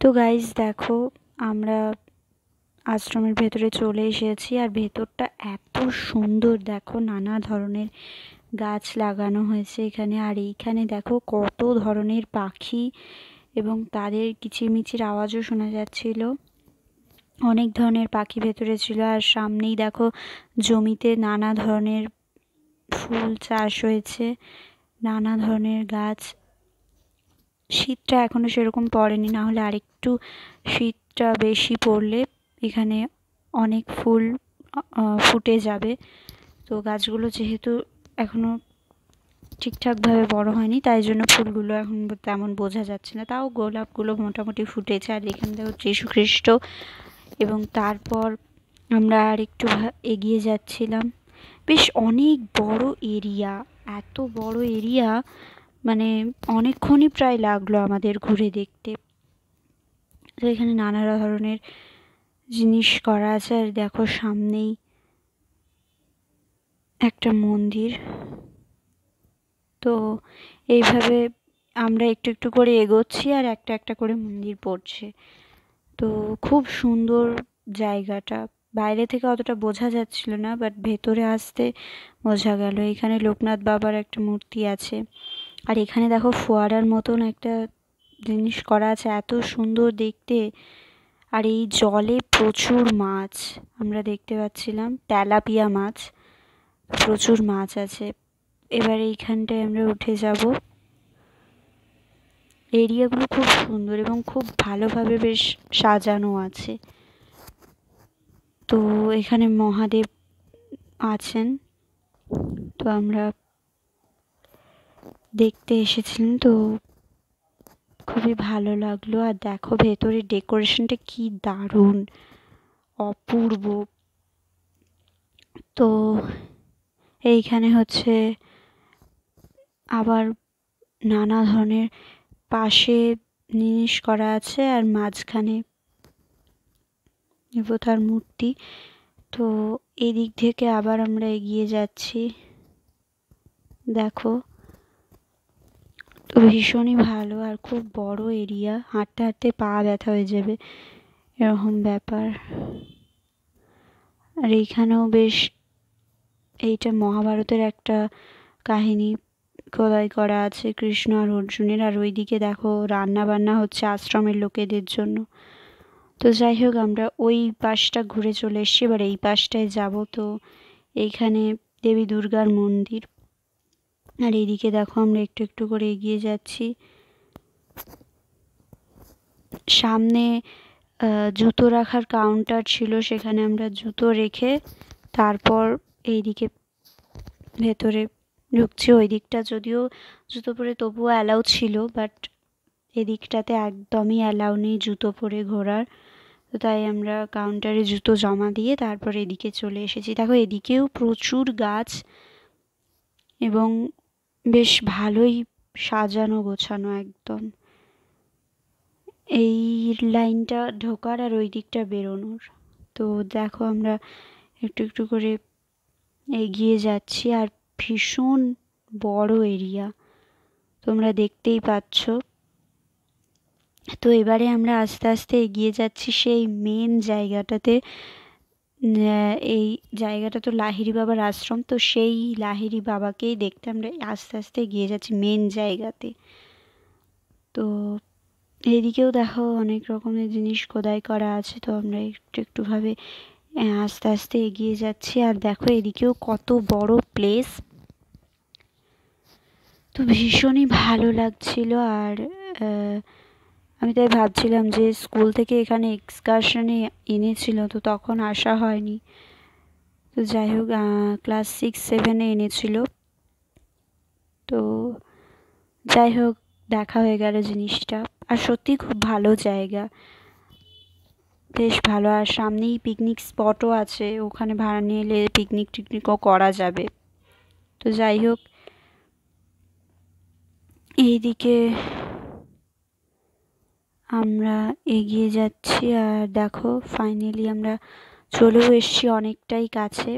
তো গাইজ দেখো, আমরা আশ্রমের ভেতরে চলে এসেছি। আর ভেতরটা এত সুন্দর, দেখো নানা ধরনের গাছ লাগানো হয়েছে এখানে। আর এইখানে দেখো কত ধরনের পাখি এবং তাদের কিচিরমিচির আওয়াজও শোনা যাচ্ছিল। অনেক ধরনের পাখি ভেতরে ছিল। আর সামনেই দেখো জমিতে নানা ধরনের ফুল চাষ হয়েছে, নানা ধরনের গাছ। শীতটা এখনো সেরকম পড়েনি, না হলে আরেকটু শীতটা বেশি পড়লে এখানে অনেক ফুল ফুটে যাবে। তো গাছগুলো যেহেতু এখনো ঠিকঠাকভাবে বড় হয়নি, তাই জন্য ফুলগুলো এখন তেমন বোঝা যাচ্ছে না। তাও গোলাপগুলো মোটামুটি ফুটেছে। আর এখানে দেখো যীশু খ্রিস্ট। এবং তারপর আমরা আর একটু এগিয়ে যাচ্ছিলাম। বেশ অনেক বড় এরিয়া, এত বড় এরিয়া, মানে অনেকক্ষণই প্রায় লাগলো আমাদের ঘুরে দেখতে। তো এখানে নানা ধরনের জিনিস করা আছে। আর দেখো সামনেই একটা মন্দির। তো এইভাবে আমরা একটু একটু করে এগোচ্ছি আর একটা একটা করে মন্দির পড়ছে। তো খুব সুন্দর জায়গাটা। বাইরে থেকে অতটা বোঝা যাচ্ছিল না, বাট ভেতরে আসতে বোঝা গেল। এখানে লোকনাথ বাবার একটা মূর্তি আছে। আর এখানে দেখো ফোয়ারার মতন একটা জিনিস করা আছে, এত সুন্দর দেখতে। আর এই জলে প্রচুর মাছ আমরা দেখতে পাচ্ছিলাম, তেলাপিয়া মাছ, প্রচুর মাছ আছে। এবার এইখানটায় আমরা উঠে যাব। এরিয়াগুলো খুব সুন্দর এবং খুব ভালোভাবে বেশ সাজানো আছে। তো এখানে মহাদেব আছেন। তো আমরা দেখতে এসেছিলাম, তো খুবই ভালো লাগলো। আর দেখো ভেতরে ডেকোরেশনটা কি দারুণ, অপূর্ব। তো এইখানে হচ্ছে আবার নানা ধরনের পাশে জিনিস করা আছে। আর মাঝখানে দেবতার মূর্তি। তো এদিক থেকে আবার আমরা এগিয়ে যাচ্ছি। দেখো, তো ভীষণই ভালো আর খুব বড় এরিয়া, হাঁটতে হাঁটতে পা ব্যথা হয়ে যাবে এরকম ব্যাপার। আর এইখানেও বেশ, এইটা মহাভারতের একটা কাহিনী খোদাই করা আছে, কৃষ্ণ আর অর্জুনের। আর ওইদিকে দেখো রান্না বান্না হচ্ছে আশ্রমের লোকেদের জন্য। তো যাই হোক, আমরা ওই পাশটা ঘুরে চলে এসেছি, এবার এই পাশটায় যাব। তো এইখানে দেবী দুর্গার মন্দির। আর এইদিকে দেখো আমরা একটু একটু করে এগিয়ে যাচ্ছি। সামনে জুতো রাখার কাউন্টার ছিল, সেখানে আমরা জুতো রেখে তারপর এইদিকে ভেতরে ঢুকছি। ওই দিকটা যদিও জুতো পরে তবুও অ্যালাউ ছিল, বাট এদিকটাতে একদমই অ্যালাউ নেই জুতো পরে ঘোরার। তো তাই আমরা কাউন্টারে জুতো জমা দিয়ে তারপর এদিকে চলে এসেছি। দেখো এদিকেও প্রচুর গাছ এবং বেশ ভালোই সাজানো গোছানো একদম। এই লাইনটা ঢোকার আর ওই দিকটা বেরোনোর। তো দেখো আমরা একটু একটু করে এগিয়ে যাচ্ছি। আর ভীষণ বড় এরিয়া, তোমরা দেখতেই পাচ্ছ। তো এবারে আমরা আস্তে আস্তে এগিয়ে যাচ্ছি সেই মেন জায়গাটাতে। এই জায়গাটা তো লাহিড়ী বাবার আশ্রম, তো সেই লাহিড়ী বাবাকেই দেখতে আমরা আস্তে আস্তে এগিয়ে যাচ্ছি মেন জায়গাতে। তো এইদিকেও দেখো অনেক রকমের জিনিস খোদাই করা আছে। তো আমরা একটু একটুভাবে আস্তে আস্তে এগিয়ে যাচ্ছি। আর দেখো এদিকেও কত বড় প্লেস, তো ভীষণই ভালো লাগছিল। আর আমি তাই ভাবছিলাম যে স্কুল থেকে এখানে এক্সকারশনে এনেছিল, তো তখন আসা হয়নি। তো যাই হোক, ক্লাস 6-7 এনেছিল। তো যাই হোক, দেখা হয়ে গেল জিনিসটা। আর সত্যি খুব ভালো জায়গা, বেশ ভালো। আর সামনেই পিকনিক স্পটও আছে, ওখানে ভাড়া নিয়ে এলে পিকনিক টিকনিকও করা যাবে। তো যাই হোক, এইদিকে আমরা এগিয়ে যাচ্ছি। আর দেখো ফাইনালি আমরা চলেও এসেছি অনেকটাই কাছে।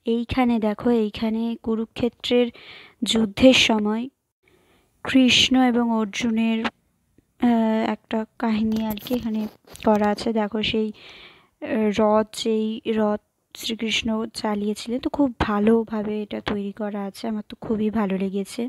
এইখানে দেখো, এইখানে কুরুক্ষেত্রের যুদ্ধের সময় কৃষ্ণ এবং অর্জুনের একটা কাহিনী আর কি এখানে করা আছে। দেখো সেই রথ, যেই রথ শ্রীকৃষ্ণ চালিয়েছিলেন, তো খুব ভালোভাবে এটা তৈরি করা আছে, আমার তো খুবই ভালো লেগেছে।